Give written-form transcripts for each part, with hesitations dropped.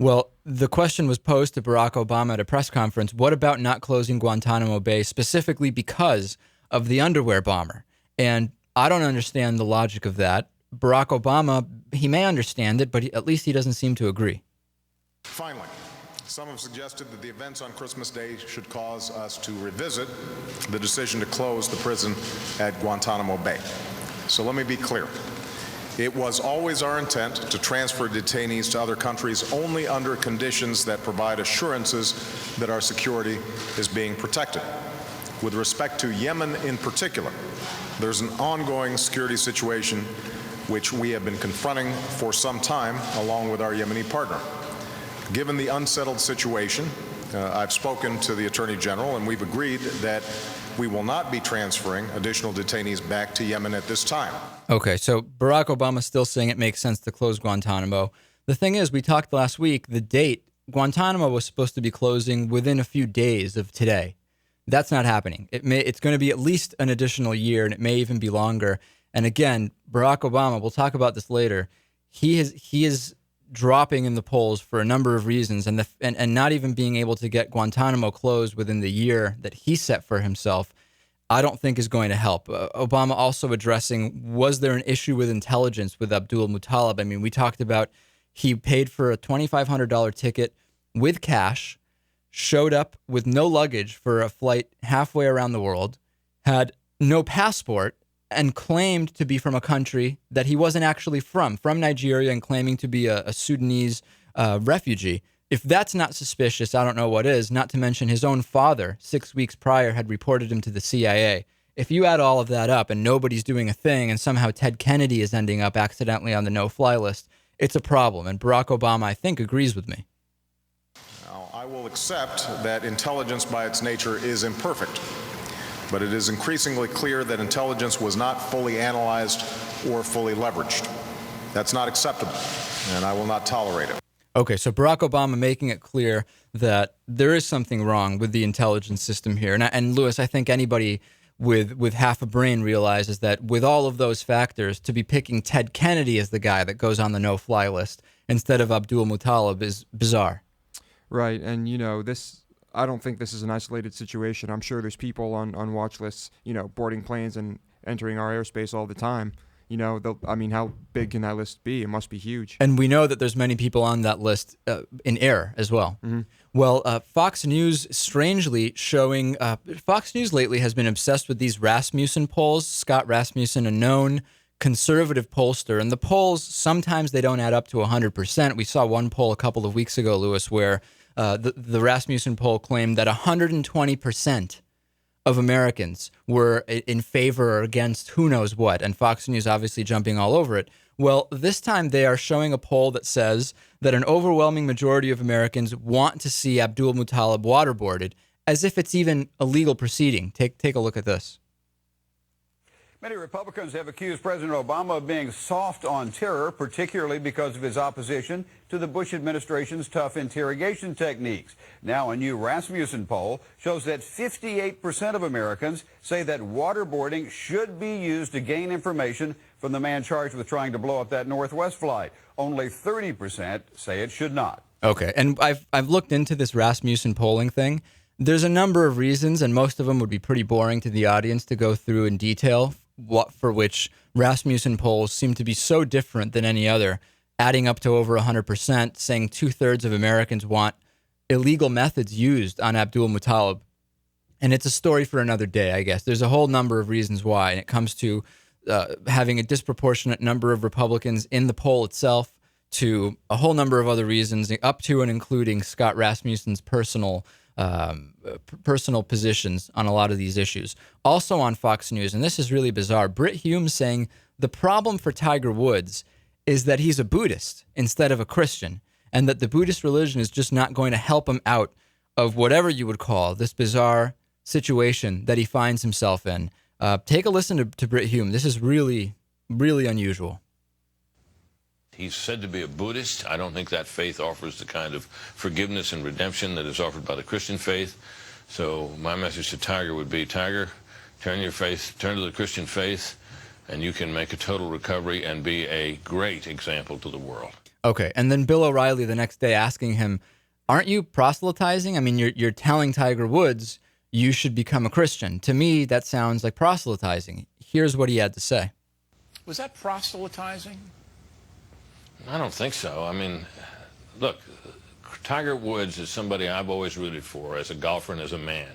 Well, the question was posed to Barack Obama at a press conference. What about not closing Guantanamo Bay specifically because of the underwear bomber? And I don't understand the logic of that. Barack Obama, he may understand it, but at least he doesn't seem to agree. Finally, some have suggested that the events on Christmas Day should cause us to revisit the decision to close the prison at Guantanamo Bay. So let me be clear. It was always our intent to transfer detainees to other countries only under conditions that provide assurances that our security is being protected. With respect to Yemen in particular, there's an ongoing security situation which we have been confronting for some time along with our Yemeni partner. Given the unsettled situation, I've spoken to the Attorney General and we've agreed that we will not be transferring additional detainees back to Yemen at this time. Okay, so Barack Obama's still saying it makes sense to close Guantanamo. The thing is, we talked last week, the date, Guantanamo was supposed to be closing within a few days of today. That's not happening. It's going to be at least an additional year, and it may even be longer. And again, Barack Obama, we'll talk about this later, he is dropping in the polls for a number of reasons, and not even being able to get Guantanamo closed within the year that he set for himself, I don't think is going to help. Obama also addressing, was there an issue with intelligence with AbdulMutallab? I mean, we talked about he paid for a $2,500 ticket with cash, showed up with no luggage for a flight halfway around the world, had no passport, and claimed to be from a country that he wasn't actually from Nigeria, and claiming to be a Sudanese refugee. If that's not suspicious, I don't know what is, not to mention his own father 6 weeks prior had reported him to the CIA. If you add all of that up and nobody's doing a thing and somehow Ted Kennedy is ending up accidentally on the no-fly list, it's a problem. And Barack Obama, I think, agrees with me. Now, I will accept that intelligence by its nature is imperfect, but it is increasingly clear that intelligence was not fully analyzed or fully leveraged. That's not acceptable, and I will not tolerate it. Okay, so Barack Obama making it clear that there is something wrong with the intelligence system here. And Lewis, I think anybody with half a brain realizes that with all of those factors, to be picking Ted Kennedy as the guy that goes on the no-fly list instead of AbdulMutallab is bizarre. Right, and I don't think this is an isolated situation. I'm sure there's people on watch lists, boarding planes and entering our airspace all the time. How big can that list be? It must be huge. And we know that there's many people on that list in error as well. Mm-hmm. Well, Fox News, strangely showing, Fox News lately has been obsessed with these Rasmussen polls. Scott Rasmussen, a known conservative pollster. And the polls, sometimes they don't add up to 100%. We saw one poll a couple of weeks ago, Lewis, where the Rasmussen poll claimed that 120% of Americans were in favor or against who knows what, and Fox News obviously jumping all over it. Well, this time they are showing a poll that says that an overwhelming majority of Americans want to see AbdulMutallab waterboarded, as if it's even a legal proceeding. Take a look at this. Many Republicans have accused President Obama of being soft on terror, particularly because of his opposition to the Bush administration's tough interrogation techniques. Now, a new Rasmussen poll shows that 58% of Americans say that waterboarding should be used to gain information from the man charged with trying to blow up that Northwest flight. Only 30% say it should not. Okay, and I've looked into this Rasmussen polling thing. There's a number of reasons, and most of them would be pretty boring to the audience to go through in detail, for which Rasmussen polls seem to be so different than any other, adding up to over 100%, saying 2/3 of Americans want illegal methods used on AbdulMutallab. And it's a story for another day, I guess. There's a whole number of reasons why, and it comes to having a disproportionate number of Republicans in the poll itself, to a whole number of other reasons, up to and including Scott Rasmussen's personal positions on a lot of these issues. Also on Fox News, and this is really bizarre, Brit Hume saying the problem for Tiger Woods is that he's a Buddhist instead of a Christian, and that the Buddhist religion is just not going to help him out of whatever you would call this bizarre situation that he finds himself in. Take a listen to Brit Hume. This is really, really unusual. He's said to be a Buddhist. I don't think that faith offers the kind of forgiveness and redemption that is offered by the Christian faith. So my message to Tiger would be, Tiger, turn to the Christian faith, and you can make a total recovery and be a great example to the world. Okay. And then Bill O'Reilly the next day asking him, aren't you proselytizing? I mean, you're telling Tiger Woods you should become a Christian. To me, that sounds like proselytizing. Here's what he had to say. Was that proselytizing? I don't think so. I mean, look, Tiger Woods is somebody I've always rooted for as a golfer and as a man.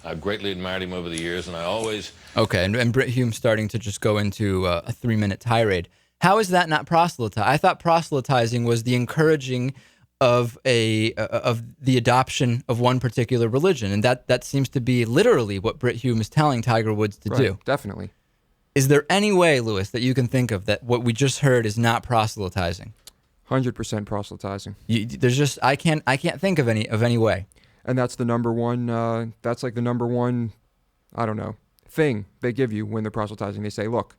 I've greatly admired him over the years, and I always... Okay, and Brit Hume starting to just go into a 3-minute tirade. How is that not proselytizing? I thought proselytizing was the encouraging of the adoption of one particular religion, and that seems to be literally what Brit Hume is telling Tiger Woods to do. Definitely. Is there any way, Lewis, that you can think of that what we just heard is not proselytizing? 100% proselytizing. I can't think of any way. And that's the number one, that's like the number one, I don't know, thing they give you when they're proselytizing. They say, look,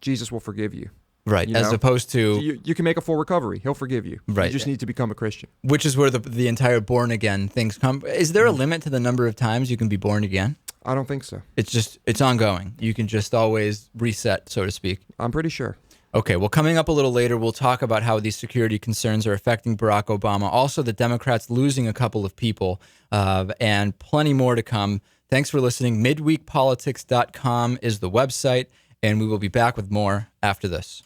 Jesus will forgive you. Right, You as know? opposed to... You can make a full recovery. He'll forgive you. Right. You just need to become a Christian. Which is where the entire born-again things come. Is there a limit to the number of times you can be born again? I don't think so. It's ongoing. You can just always reset, so to speak. I'm pretty sure. Okay, well, coming up a little later, we'll talk about how these security concerns are affecting Barack Obama. Also, the Democrats losing a couple of people, and plenty more to come. Thanks for listening. MidweekPolitics.com is the website, and we will be back with more after this.